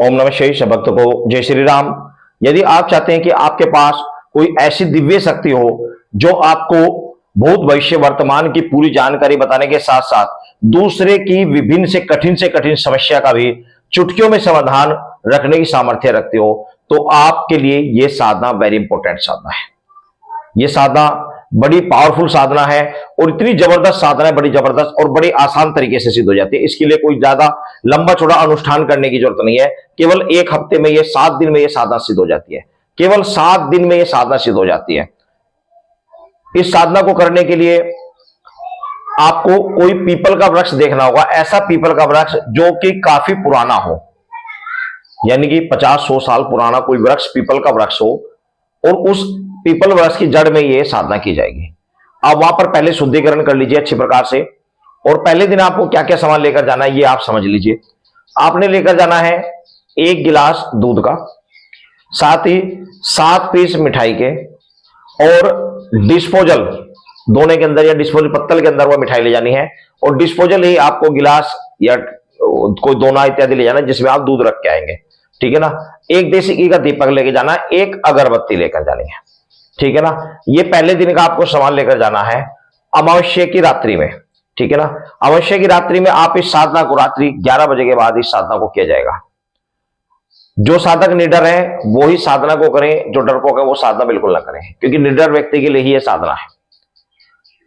ओम नमः शिवाय। सब भक्तों को जय श्री राम। यदि आप चाहते हैं कि आपके पास कोई ऐसी दिव्य शक्ति हो जो आपको भूत भविष्य वर्तमान की पूरी जानकारी बताने के साथ साथ दूसरे की विभिन्न से कठिन समस्या का भी चुटकियों में समाधान रखने की सामर्थ्य रखती हो, तो आपके लिए यह साधना वेरी इंपॉर्टेंट साधना है। यह साधना बड़ी पावरफुल साधना है और इतनी जबरदस्त साधना है, बड़ी जबरदस्त और बड़ी आसान तरीके से सिद्ध हो जाती है। इसके लिए कोई ज्यादा लंबा चौड़ा अनुष्ठान करने की जरूरत नहीं है। केवल एक हफ्ते में, ये 7 दिन में यह साधना सिद्ध हो जाती है। केवल 7 दिन में यह साधना सिद्ध हो जाती है। इस साधना को करने के लिए आपको कोई पीपल का वृक्ष देखना होगा, ऐसा पीपल का वृक्ष जो कि काफी पुराना हो, यानी कि 50-100 साल पुराना कोई वृक्ष, पीपल का वृक्ष हो, और उस पीपल वृक्ष की जड़ में यह साधना की जाएगी। आप वहां पर पहले शुद्धिकरण कर लीजिए अच्छी प्रकार से, और पहले दिन आपको क्या क्या सामान लेकर जाना है ये आप समझ लीजिए। आपने लेकर जाना है 1 गिलास दूध का, साथ ही 7 पीस मिठाई के, और डिस्पोजल दोने के अंदर या डिस्पोजल पत्तल के अंदर वो मिठाई ले जानी है, और डिस्पोजल ही आपको गिलास या कोई दोना इत्यादि ले जाना है जिसमें आप दूध रख के आएंगे, ठीक है ना। 1 देसी घी का दीपक लेके जाना है, 1 अगरबत्ती लेकर जानी है, ठीक है ना। ये पहले दिन का आपको सामान लेकर जाना है अमावस्या की रात्रि में, ठीक है ना। अमावस्या की रात्रि में आप इस साधना को रात्रि 11 बजे के बाद इस साधना को किया जाएगा। जो साधक निडर है वो ही साधना को करें, जो डरपोक है वो साधना बिल्कुल ना करें, क्योंकि निडर व्यक्ति के लिए ही यह साधना है।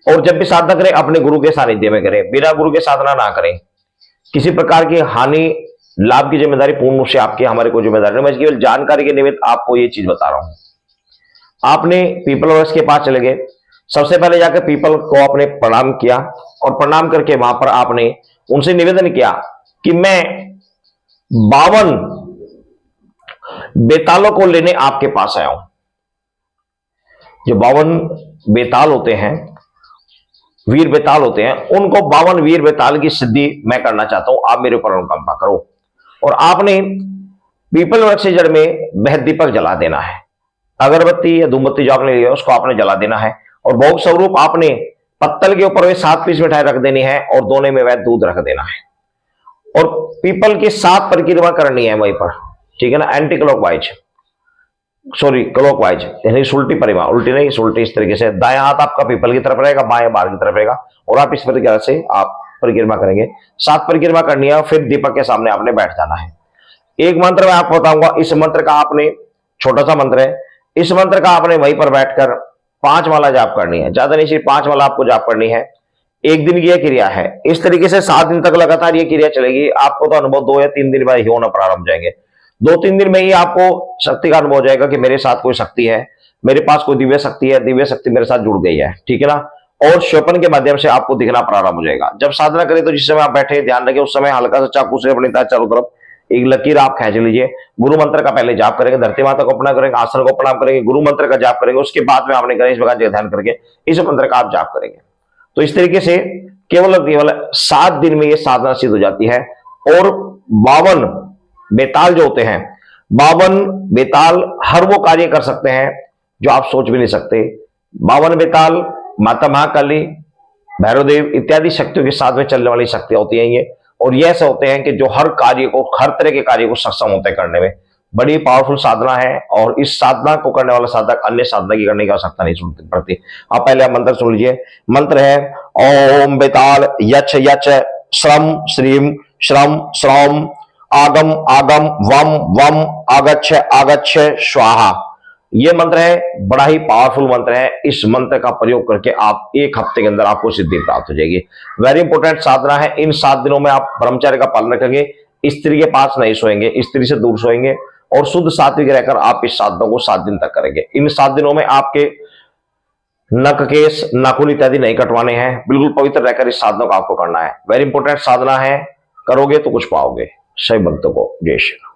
और जब भी साधना करें अपने गुरु के सानिध्य में करें, बिना गुरु के साधना ना करें। किसी प्रकार की हानि लाभ की जिम्मेदारी पूर्ण रूप से आपकी, हमारे कोई जिम्मेदारी नहीं। मैं केवल जानकारी के निमित्त आपको ये चीज बता रहा हूं। आपने पीपल वृक्ष के पास चले गए, सबसे पहले जाकर पीपल को आपने प्रणाम किया, और प्रणाम करके वहां पर आपने उनसे निवेदन किया कि मैं 52 बेतालों को लेने आपके पास आया हूं। जो 52 बेताल होते हैं, वीर बेताल होते हैं, उनको 52 वीर बेताल की सिद्धि मैं करना चाहता हूं, आप मेरे ऊपर अनुकंपा करो। और आपने पीपल वृक्ष की जड़ में वह दीपक जला देना है, अगरबत्ती या धूमबत्ती जो आपने लिया उसको आपने जला देना है, और भोग स्वरूप आपने पत्तल के ऊपर वह 7 पीस मिठाई रख देनी है, और दोने में वह दूध रख देना है, और पीपल की 7 परिक्रमा करनी है वहीं पर, ठीक है ना। एंटी क्लॉकवाइज, सॉरी क्लॉकवाइज, यानी उल्टी परिक्रमा, उल्टी नहीं उल्टी, इस तरीके से दायां हाथ आपका पीपल की तरफ रहेगा, बाएं बाहर की तरफ रहेगा, और आप इस प्रकार से आप परिक्रमा करेंगे। 7 परिक्रमा करनी है, फिर दीपक के सामने आपने बैठ जाना है। एक मंत्र मैं आपको बताऊंगा, इस मंत्र का आपने, छोटा सा मंत्र है, इस मंत्र का आपने वहीं पर बैठकर 5 माला जाप करनी है, ज्यादा नहीं, सिर्फ 5 माला आपको जाप करनी है। 1 दिन की यह क्रिया है। इस तरीके से 7 दिन तक लगातार ये क्रिया चलेगी। आपको तो अनुभव 2 या 3 दिन बाद ही होना प्रारंभ हो जाएंगे। 2-3 दिन में ही आपको शक्ति का अनुभव हो जाएगा कि मेरे साथ कोई शक्ति है, मेरे पास कोई दिव्य शक्ति है, दिव्य शक्ति मेरे साथ जुड़ गई है, ठीक है ना। और शोपन के माध्यम से आपको दिखना प्रारंभ हो जाएगा। जब साधना करें तो जिस समय आप बैठे ध्यान रखें, उस समय हल्का सा चाकू से अपनी चारों तरफ एक लकीर आप खींच लीजिए। गुरु मंत्र का पहले जाप करेंगे, धरती माता को प्रणाम करेंगे, आसन को प्रणाम करेंगे, गुरु मंत्र का जाप करेंगे, उसके बाद में आपने गणेश भगवान जी ध्यान करके इस मंत्र का आप जाप करेंगे। तो इस तरीके से केवल 7 दिन में यह साधना सिद्ध हो जाती है। और 52 बेताल जो होते हैं, 52 बेताल हर वो कार्य कर सकते हैं जो आप सोच भी नहीं सकते। 52 बेताल माता महाकाली, भैरवदेव इत्यादि शक्तियों के साथ में चलने वाली शक्तियां होती हैं ये, और ये ऐसे होते हैं कि जो हर कार्य को, हर तरह के कार्य को सक्षम होते हैं करने में। बड़ी पावरफुल साधना है, और इस साधना को करने वाला साधक अन्य साधना की करने की आवश्यकता नहीं पड़ती। आप पहले मंत्र सुन लीजिए। मंत्र है ओम बेताल यच यच श्रम श्रीम श्रम श्रौम आगम आगम वम वम आगच्छ आगच्छ स्वाहा। यह मंत्र है, बड़ा ही पावरफुल मंत्र है। इस मंत्र का प्रयोग करके आप 1 हफ्ते के अंदर आपको सिद्धि प्राप्त हो जाएगी। वेरी इंपॉर्टेंट साधना है। इन 7 दिनों में आप ब्रह्मचर्य का पालन रखेंगे, स्त्री के पास नहीं सोएंगे, स्त्री से दूर सोएंगे, और शुद्ध सात्विक रहकर आप इस साधना को 7 दिन तक करेंगे। इन 7 दिनों में आपके नख केस नाखून इत्यादि नहीं कटवाने हैं, बिल्कुल पवित्र रहकर इस साधना को आपको करना है। वेरी इंपॉर्टेंट साधना है, करोगे तो कुछ पाओगे। सभी भक्तों को जय श्री राम।